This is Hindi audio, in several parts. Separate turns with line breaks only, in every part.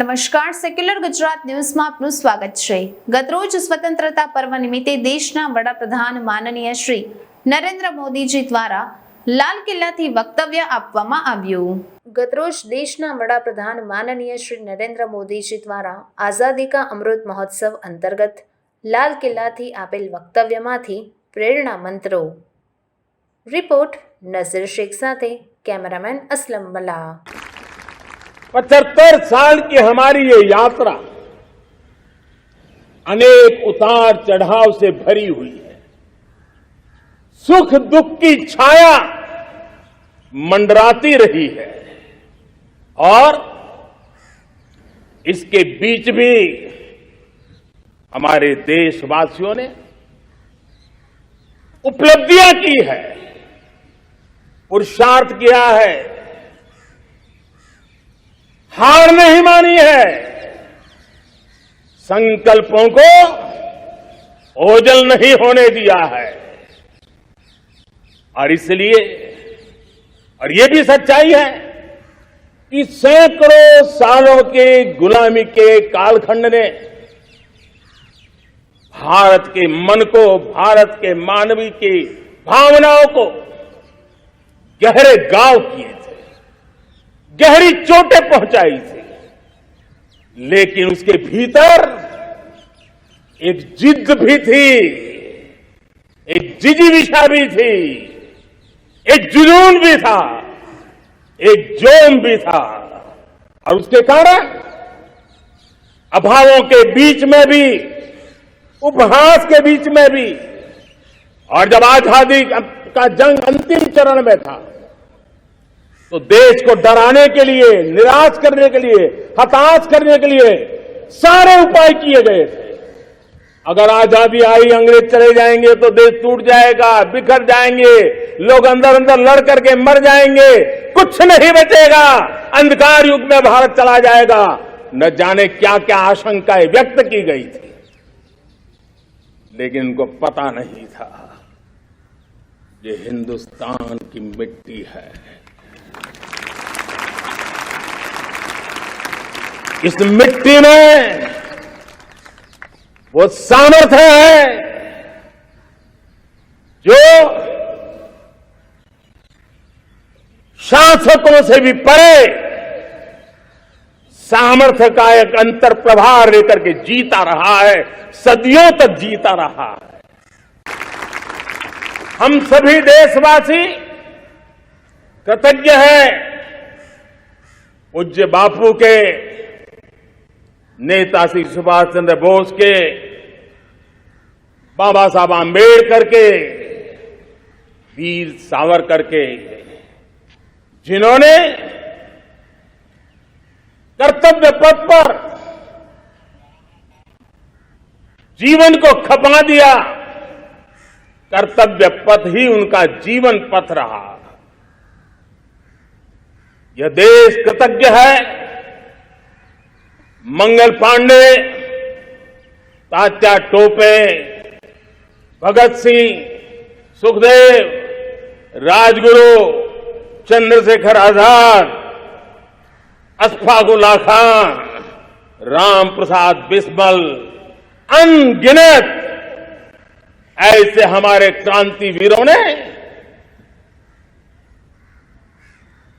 નમસ્કાર, સેક્યુલર ગુજરાત ન્યૂઝમાં આપનું સ્વાગત છે। ગતરોજ સ્વતંત્રતા પર્વ નિમિત્તે દેશના વડાપ્રધાન માનનીય શ્રી નરેન્દ્ર મોદીજી દ્વારા લાલ કિલ્લાથી વક્તવ્ય આપવામાં આવ્યું। ગતરોજ દેશના વડાપ્રધાન માનનીય શ્રી નરેન્દ્ર મોદીજી દ્વારા આઝાદી કા અમૃત મહોત્સવ અંતર્ગત લાલ કિલ્લાથી આપેલ વક્તવ્યમાંથી પ્રેરણા મંત્રો। રિપોર્ટ નઝીર શેખ સાથે कैमरामैन असलम मल्ला।
75 साल की हमारी ये यात्रा अनेक उतार चढ़ाव से भरी हुई है। सुख दुख की छाया मंडराती रही है और इसके बीच भी हमारे देशवासियों ने उपलब्धियां की है, पुरुषार्थ किया है, हार नहीं मानी है, संकल्पों को ओझल नहीं होने दिया है। और इसलिए और ये भी सच्चाई है कि सैकड़ों सालों के गुलामी के कालखंड ने भारत के मन को, भारत के मानवीय की भावनाओं को गहरे घाव किए थे, गहरी चोटें पहुंचाई थी, लेकिन उसके भीतर एक जिद भी थी, एक जिजीविषा भी थी, एक जुनून भी था, एक जोम भी था। और उसके कारण अभावों के बीच में भी, उपहास के बीच में भी, और जब आजादी का जंग अंतिम चरण में था तो देश को डराने के लिए, निराश करने के लिए, हताश करने के लिए सारे उपाय किए गए थे। अगर आजादी आई, अंग्रेज चले जाएंगे तो देश टूट जाएगा, बिखर जाएंगे, लोग अंदर अंदर लड़ करके मर जाएंगे, कुछ नहीं बचेगा, अंधकार युग में भारत चला जाएगा। न जाने क्या क्या आशंकाएं व्यक्त की गई थी, लेकिन उनको पता नहीं था ये हिंदुस्तान की मिट्टी है। इस मिट्टी में वो सामर्थ्य है जो शासकों से भी परे सामर्थ्य का एक अंतर प्रभार लेकर के जीता रहा है, सदियों तक जीता रहा है। हम सभी देशवासी कृतज्ञ हैं पूज्य बापू के, नेता श्री सुभाष चंद्र बोस के, बाबा साहब आंबेडकर के, वीर सावरकर के, जिन्होंने कर्तव्य पथ पर जीवन को खपा दिया। कर्तव्य पथ ही उनका जीवन पथ रहा। यह देश कृतज्ञ है मंगल पांडे, तात्या टोपे, भगत सिंह, सुखदेव, राजगुरु, चंद्रशेखर आजाद, अशफाक उल्लाह खान, राम प्रसाद बिस्मिल, अनगिनत ऐसे हमारे क्रांतिवीरों ने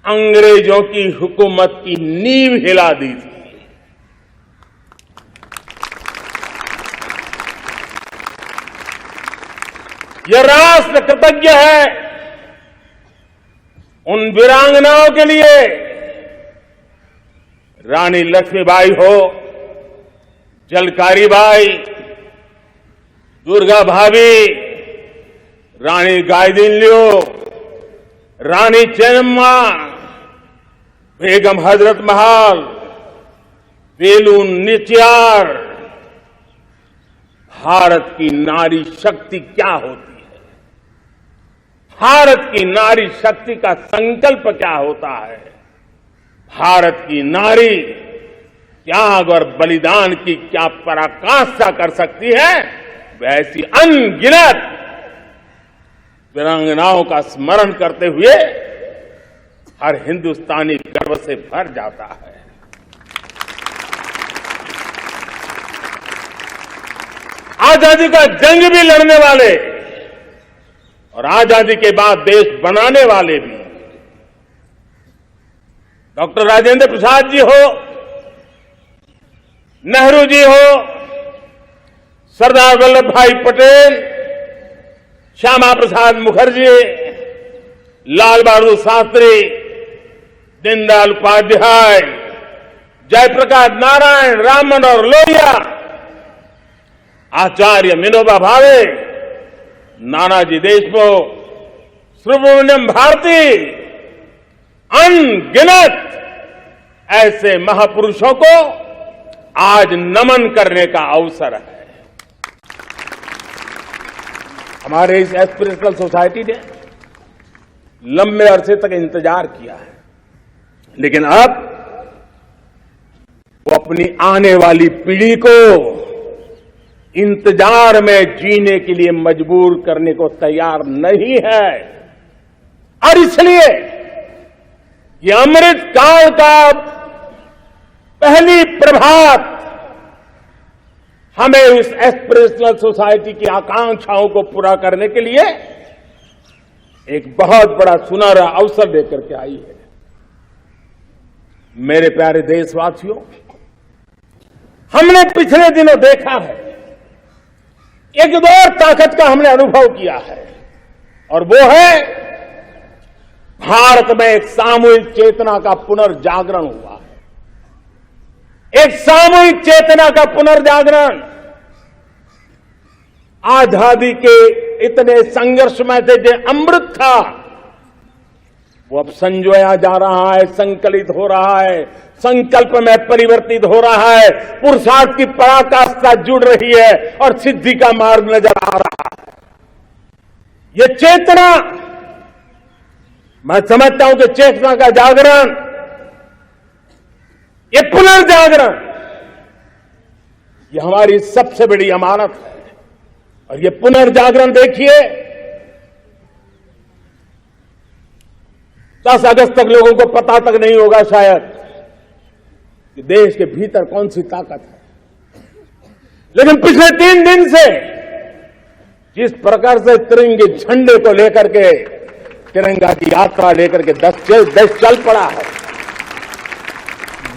अंग्रेजों की हुकूमत की नींव हिला दी थी। यह राष्ट्र कृतज्ञ है उन वीरांगनाओं के लिए, रानी लक्ष्मीबाई हो, झलकारी बाई, दुर्गा भाभी, रानी गायदिन्लियो, रानी चेन्नम्मा, बेगम हजरत महल, वेलू निचियार। भारत की नारी शक्ति क्या होती है, भारत की नारी शक्ति का संकल्प क्या होता है, भारत की नारी त्याग और बलिदान की क्या पराकाष्ठा कर सकती है, वैसी अनगिनत वीरांगनाओं का स्मरण करते हुए हर हिंदुस्तानी गर्व से भर जाता है। आजादी का जंग भी लड़ने वाले और आजादी के बाद देश बनाने वाले भी, डॉक्टर राजेंद्र प्रसाद जी हो, नेहरू जी हो, सरदार वल्लभ भाई पटेल, श्यामा प्रसाद मुखर्जी, लाल बहादुर शास्त्री, दीनदयाल उपाध्याय, जयप्रकाश नारायण, राम मनोहर लोहिया, आचार्य विनोबा भावे, नानाजी देशमुख, सुब्रमण्यम भारती, अनगिनत ऐसे महापुरुषों को आज नमन करने का अवसर है। हमारे इस एस्पिरेशनल सोसाइटी ने लंबे अरसे तक इंतजार किया है, लेकिन अब वो अपनी आने वाली पीढ़ी को इंतजार में जीने के लिए मजबूर करने को तैयार नहीं है। और इसलिए ये अमृत काल का पहली प्रभात हमें इस एस्पिरेशनल सोसाइटी की आकांक्षाओं को पूरा करने के लिए एक बहुत बड़ा सुनहरा अवसर लेकर के आई है। मेरे प्यारे देशवासियों, हमने पिछले दिनों देखा है, एक और ताकत का हमने अनुभव किया है, और वो है भारत में एक सामूहिक चेतना का पुनर्जागरण हुआ है। एक सामूहिक चेतना का पुनर्जागरण आजादी के इतने संघर्ष में से जो अमृत था वो अब संजोया जा रहा है, संकलित हो रहा है, संकल्प में परिवर्तित हो रहा है, पुरुषार्थ की पराकाष्ठा जुड़ रही है और सिद्धि का मार्ग नजर आ रहा है। ये चेतना, मैं समझता हूं कि चेतना का जागरण, ये पुनर्जागरण, ये हमारी सबसे बड़ी अमानत है। और ये पुनर्जागरण देखिए, 10 अगस्त तक लोगों को पता तक नहीं होगा शायद कि देश के भीतर कौन सी ताकत है, लेकिन पिछले 3 दिन से जिस प्रकार से तिरंगे झंडे को लेकर के, तिरंगा की यात्रा लेकर के देश चल पड़ा है।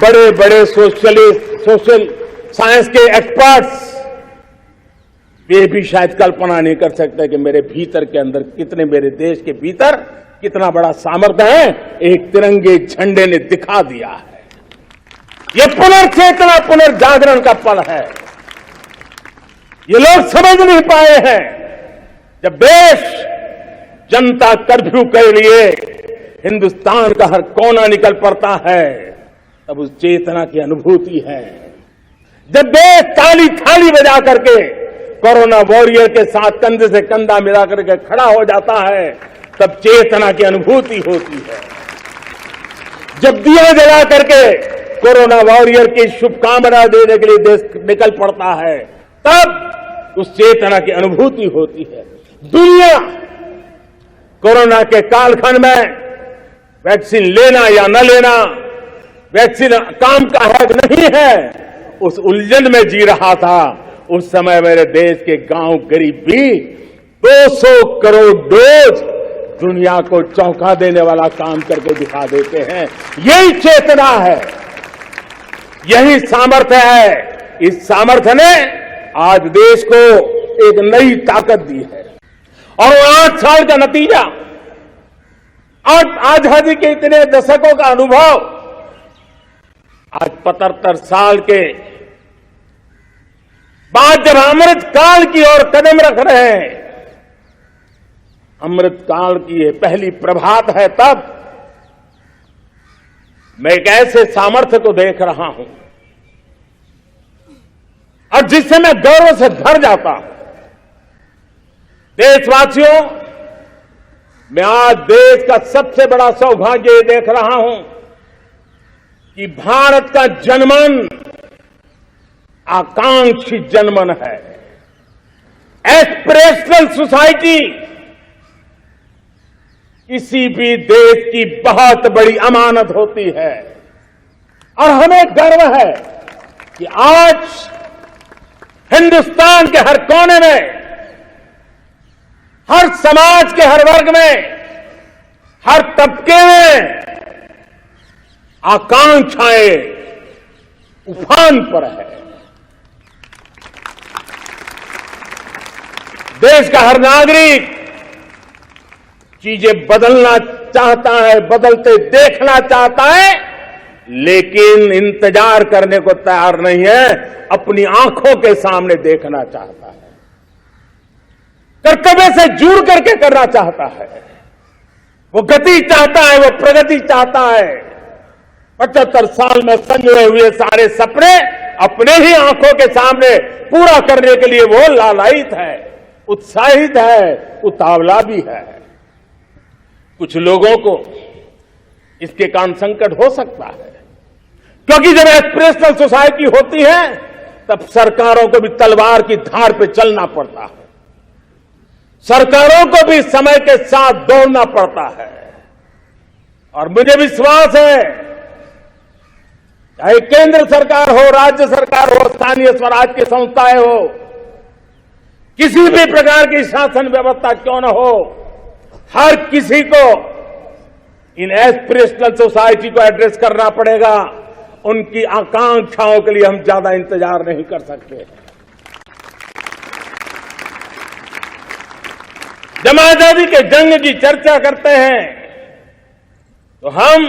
बड़े बड़े सोशल साइंस के एक्सपर्ट्स वे भी शायद कल्पना नहीं कर सकते कि मेरे भीतर के अंदर कितने, मेरे देश के भीतर कितना बड़ा सामर्थ्य है, एक तिरंगे झंडे ने दिखा दिया है। यह पुनर्चेतना, पुनर्जागरण का पल है। ये लोग समझ नहीं पाए हैं, जब देश जनता कर्फ्यू के लिए हिंदुस्तान का हर कोना निकल पड़ता है, तब उस चेतना की अनुभूति है। जब देश ताली थाली बजा करके कोरोना वॉरियर के साथ कंधे से कंधा मिला करके खड़ा हो जाता है, तब चेतना की अनुभूति होती है। जब दिया जला करके कोरोना वॉरियर की शुभकामना देने के लिए देश निकल पड़ता है, तब उस चेतना की अनुभूति होती है। दुनिया कोरोना के कालखंड में वैक्सीन लेना या न लेना, वैक्सीन काम का है कि नहीं है, उस उलझन में जी रहा था। उस समय मेरे देश के गांव गरीब भी 200 करोड़ डोज दुनिया को चौंका देने वाला काम करके दिखा देते हैं। यही चेतना है, यही सामर्थ्य है। इस सामर्थ्य ने आज देश को एक नई ताकत दी है, और 8 साल का नतीजा, आजादी के इतने दशकों का अनुभव आज 75 साल के बाद जब अमृत काल की ओर कदम रख रहे हैं, अमृत काल की ये पहली प्रभात है, तब मैं एक ऐसे सामर्थ्य को देख रहा हूं और जिससे मैं गौरव से भर जाता हूं। देशवासियों, मैं आज देश का सबसे बड़ा सौभाग्य ये देख रहा हूं कि भारत का जनमन आकांक्षी जनमन है। एस्पिरेशनल सोसाइटी किसी भी देश की बहुत बड़ी अमानत होती है, और हमें गर्व है कि आज हिंदुस्तान के हर कोने में, हर समाज के हर वर्ग में, हर तबके में आकांक्षाएं उफान पर है। देश का हर नागरिक चीजें बदलना चाहता है, बदलते देखना चाहता है, लेकिन इंतजार करने को तैयार नहीं है, अपनी आंखों के सामने देखना चाहता है, कर्तव्य से जुड़ करके करना चाहता है, वो गति चाहता है, वो प्रगति चाहता है। 75 साल में संजोए हुए सारे सपने अपने ही आंखों के सामने पूरा करने के लिए वो लालायित है, उत्साहित है, उतावला भी है। कुछ लोगों को इसके कारण संकट हो सकता है, क्योंकि जब एस्पिरेशनल सोसाइटी होती है तब सरकारों को भी तलवार की धार पे चलना पड़ता है, सरकारों को भी समय के साथ दौड़ना पड़ता है। और मुझे विश्वास है, चाहे केंद्र सरकार हो, राज्य सरकार हो, स्थानीय स्वराज की संस्थाएं हो, किसी भी प्रकार की शासन व्यवस्था क्यों न हो, हर किसी को इन एस्पिरेशनल सोसाइटी को एड्रेस करना पड़ेगा। उनकी आकांक्षाओं के लिए हम ज्यादा इंतजार नहीं कर सकते। जब आजादी के जंग की चर्चा करते हैं तो हम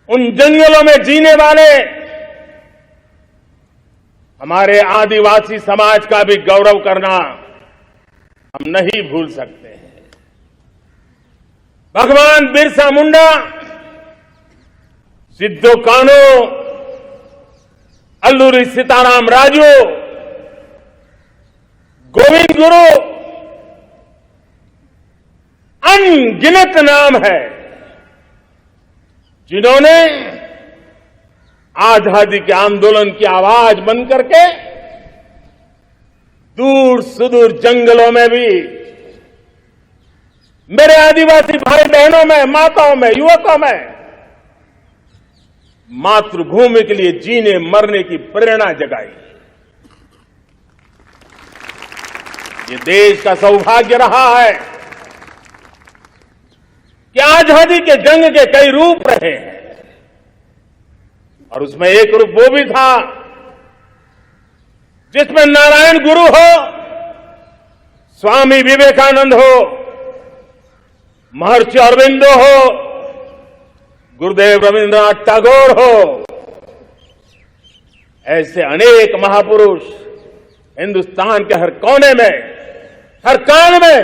उन जंगलों में जीने वाले हमारे आदिवासी समाज का भी गौरव करना हम नहीं भूल सकते हैं। भगवान बिरसा मुंडा, सिद्धो कान्हू, अल्लूरी सीताराम राजू, गोविंद गुरु, अनगिनत नाम है जिन्होंने आजादी के आंदोलन की आवाज बन करके दूर सुदूर जंगलों में भी मेरे आदिवासी भाई बहनों में, माताओं में, युवकों में मातृभूमि के लिए जीने मरने की प्रेरणा जगाई। ये देश का सौभाग्य रहा है कि आजादी के जंग के कई रूप रहे हैं, और उसमें एक रूप वो भी था जिसमें नारायण गुरु हो, स्वामी विवेकानंद हो, महर्षि अरविंदो हो, गुरुदेव रविंद्रनाथ टैगोर हो, ऐसे अनेक महापुरुष हिंदुस्तान के हर कोने में, हर कान में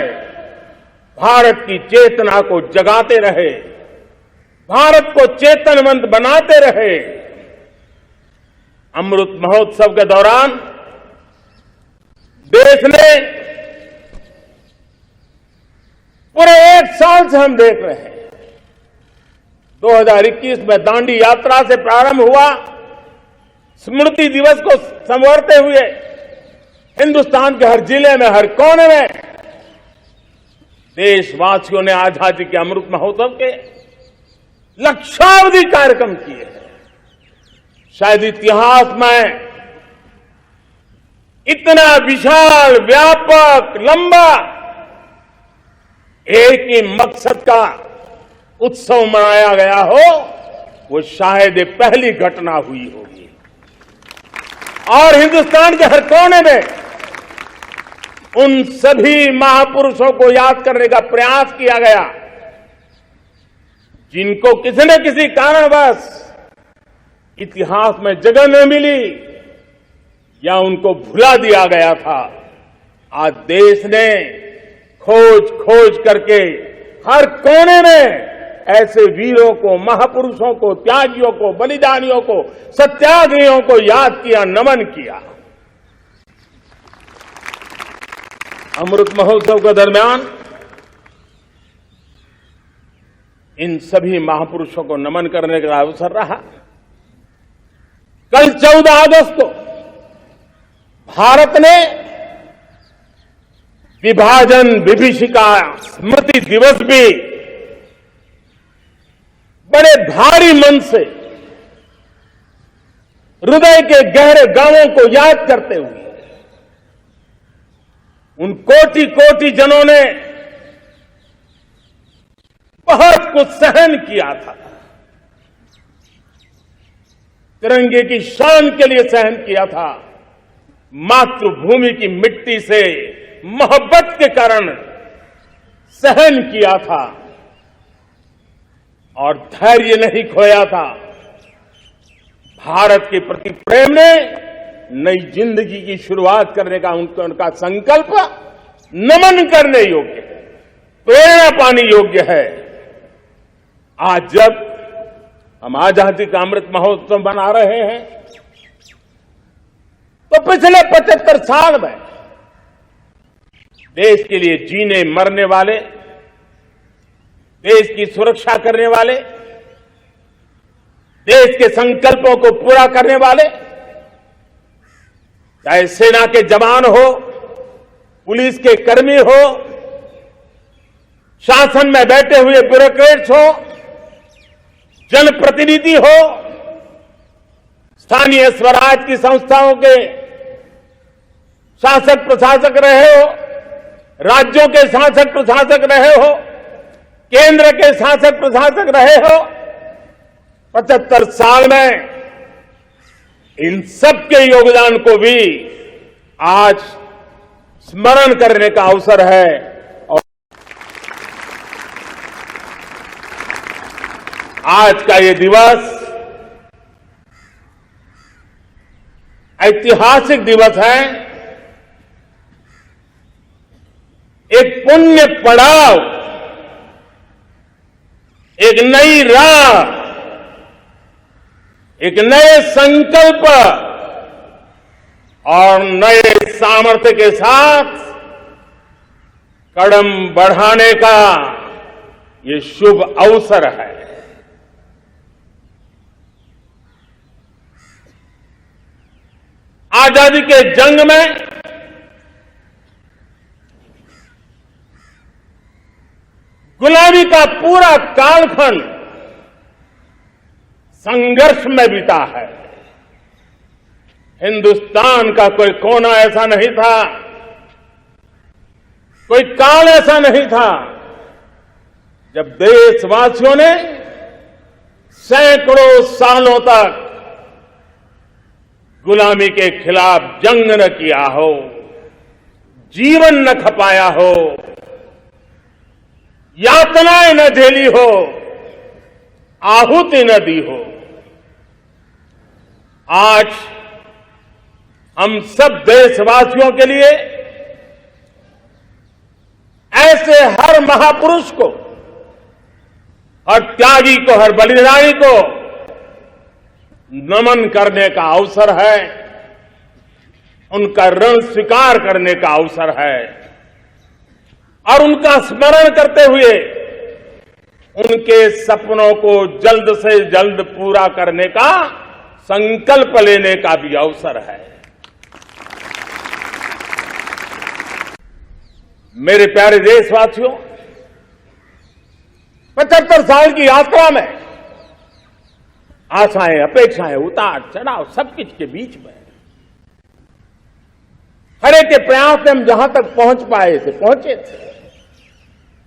भारत की चेतना को जगाते रहे, भारत को चेतनवंत बनाते रहे। अमृत महोत्सव के दौरान देश ने पूरे एक साल से हम देख रहे हैं, 2021 में दांडी यात्रा से प्रारंभ हुआ, स्मृति दिवस को संवारते हुए हिंदुस्तान के हर जिले में, हर कोने में देशवासियों ने आजादी के अमृत महोत्सव के लक्षावधि कार्यक्रम किए हैं। शायद इतिहास में इतना विशाल, व्यापक, लंबा एक ही मकसद का उत्सव मनाया गया हो, वो शायद ये पहली घटना हुई होगी। और हिंदुस्तान के हर कोने में उन सभी महापुरुषों को याद करने का प्रयास किया गया जिनको किसी न किसी कारणवश इतिहास में जगह न मिली या उनको भुला दिया गया था। आज देश ने खोज खोज करके हर कोने में ऐसे वीरों को, महापुरुषों को, त्यागियों को, बलिदानियों को, सत्याग्रहियों को याद किया, नमन किया। अमृत महोत्सव के दरमियान इन सभी महापुरुषों को नमन करने का अवसर रहा। कल 14 अगस्त को भारत ने विभाजन विभीषिका स्मृति दिवस भी बड़े भारी मन से हृदय के गहरे गांवों को याद करते हुए उन कोटि कोटि जनों ने बहुत कुछ सहन किया था, तिरंगे की शान के लिए सहन किया था, मातृभूमि की मिट्टी से मोहब्बत के कारण सहन किया था और धैर्य नहीं खोया था। भारत के प्रति प्रेम ने नई जिंदगी की शुरुआत करने का उनका संकल्प नमन करने योग्य है, प्रेरणा पाने योग्य है। आज जब हम आजादी का अमृत महोत्सव मना रहे हैं तो पिछले 75 साल में देश के लिए जीने मरने वाले, देश की सुरक्षा करने वाले, देश के संकल्पों को पूरा करने वाले, चाहे सेना के जवान हो, पुलिस के कर्मी हो, शासन में बैठे हुए ब्यूरोक्रेट्स हो, जनप्रतिनिधि हो, स्थानीय स्वराज की संस्थाओं के शासक प्रशासक रहे हो, राज्यों के शासक प्रशासक रहे हो, केंद्र के शासक प्रशासक रहे हो, 75 साल में इन सबके योगदान को भी आज स्मरण करने का अवसर है। और आज का ये दिवस ऐतिहासिक दिवस है, एक पुण्य पड़ाव, एक नई राह, एक नए संकल्प और नए सामर्थ्य के साथ कदम बढ़ाने का ये शुभ अवसर है। आजादी के जंग में गुलामी का पूरा कालखंड संघर्ष में बीता है। हिंदुस्तान का कोई कोना ऐसा नहीं था, कोई काल ऐसा नहीं था जब देशवासियों ने सैकड़ों सालों तक गुलामी के खिलाफ जंग न किया हो, जीवन न खपाया हो, यातनाएं न झेली हो, आहुति न दी हो। आज हम सब देशवासियों के लिए ऐसे हर महापुरुष को, हर त्यागी को, हर बलिदानी को नमन करने का अवसर है, उनका ऋण स्वीकार करने का अवसर है और उनका स्मरण करते हुए उनके सपनों को जल्द से जल्द पूरा करने का संकल्प लेने का भी अवसर है। मेरे प्यारे देशवासियों, 75 साल की यात्रा में आशाएं, अपेक्षाएं, उतार चढ़ाव सब कुछ के बीच में हर एक के प्रयास से हम जहां तक पहुंच पाए थे, पहुंचे थे।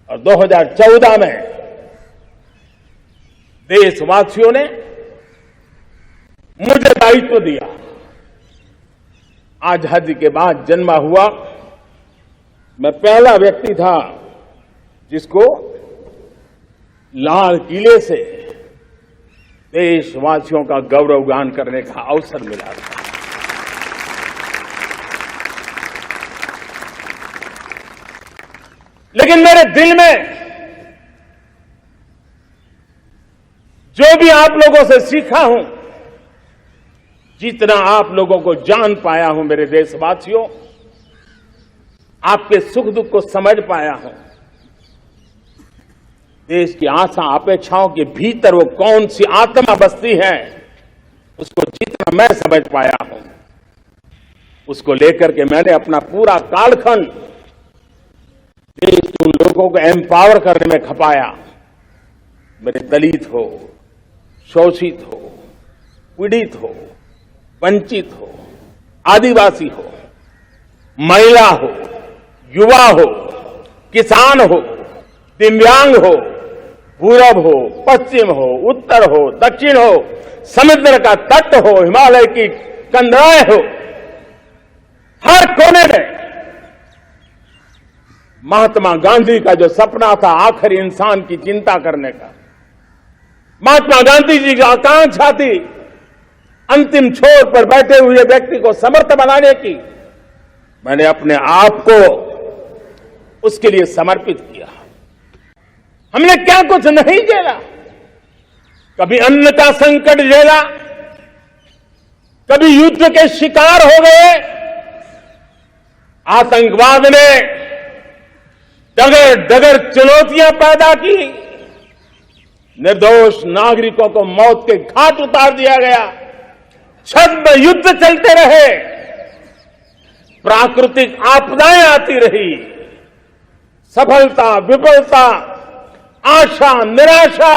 और 2014 में देशवासियों ने मुझे दायित्व दिया। आजादी के बाद जन्मा हुआ मैं पहला व्यक्ति था जिसको लाल किले से देशवासियों का गौरवगान करने का अवसर मिला था। लेकिन मेरे दिल में जो भी आप लोगों से सीखा हूं, जितना आप लोगों को जान पाया हूं मेरे देशवासियों, आपके सुख दुख को समझ पाया हूं, देश की आशा अपेक्षाओं के भीतर वो कौन सी आत्मा बसती है, उसको जितना मैं समझ पाया हूं, उसको लेकर के मैंने अपना पूरा कालखंड देश के उन लोगों को एम्पावर करने में खपाया। मेरे दलित हो, शोषित हो, पीड़ित हो, वंचित हो, आदिवासी हो, महिला हो, युवा हो, किसान हो, दिव्यांग हो, पूरब हो, पश्चिम हो, उत्तर हो, दक्षिण हो, समुद्र का तट हो, हिमालय की कंदराएं हो, हर कोने में महात्मा गांधी का जो सपना था आखिर इंसान की चिंता करने का, महात्मा गांधी जी की आकांक्षा थी अंतिम छोर पर बैठे हुए व्यक्ति को समर्थ बनाने की, मैंने अपने आप को उसके लिए समर्पित किया। हमने क्या कुछ नहीं झेला, कभी अन्न का संकट झेला, कभी युद्ध के शिकार हो गए, आतंकवाद ने डगर डगर चुनौतियां पैदा की, निर्दोष नागरिकों को मौत के घाट उतार दिया गया, छद्म युद्ध चलते रहे, प्राकृतिक आपदाएं आती रही, सफलता विफलता, आशा निराशा,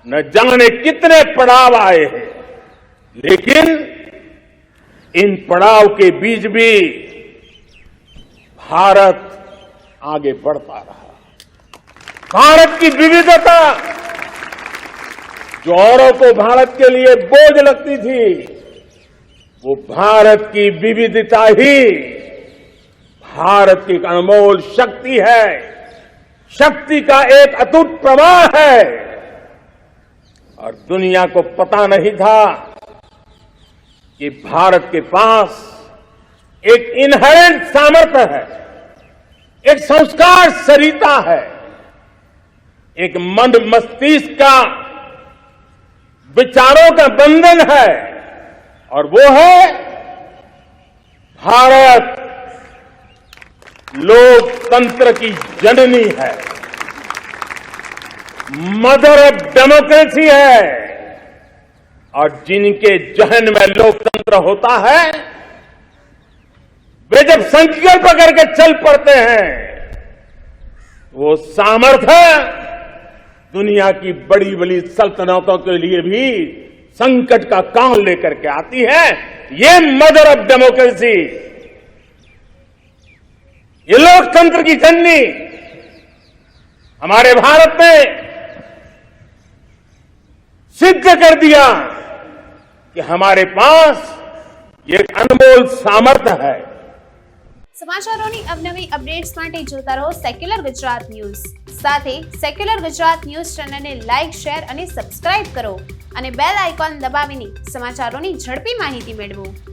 न जाने कितने पड़ाव आए हैं, लेकिन इन पड़ाव के बीच भी भारत आगे बढ़ता रहा। भारत की विविधता जो औरों को भारत के लिए बोझ लगती थी, वो भारत की विविधता ही भारत की एक अनमोल शक्ति है, शक्ति का एक अटूट प्रवाह है। और दुनिया को पता नहीं था कि भारत के पास एक इनहेरेंट सामर्थ्य है, एक संस्कार सरिता है, एक मन मस्तिष्क का विचारों का बंधन है, और वो है भारत लोकतंत्र की जननी है, मदर ऑफ डेमोक्रेसी है। और जिनके जहन में लोकतंत्र होता है, वे जब संकल्प करके चल पड़ते हैं, वो सामर्थ्य दुनिया की बड़ी बड़ी सल्तनतों के लिए भी संकट का काल लेकर के आती है। ये मदर ऑफ डेमोक्रेसी, ये लोकतंत्र की जननी हमारे भारत ने सिद्ध कर दिया कि हमारे पास ये एक अनमोल सामर्थ्य है।
સમાચારોની અવનવી અપડેટ્સ માટે જોતા રહો સેક્યુલર ગુજરાત ન્યૂઝ। સાથે સેક્યુલર ગુજરાત ન્યૂઝ ચેનલને લાઇક, શેર અને સબસ્ક્રાઇબ કરો અને બેલ આઇકોન દબાવીને સમાચારોની ઝડપી માહિતી મેળવો।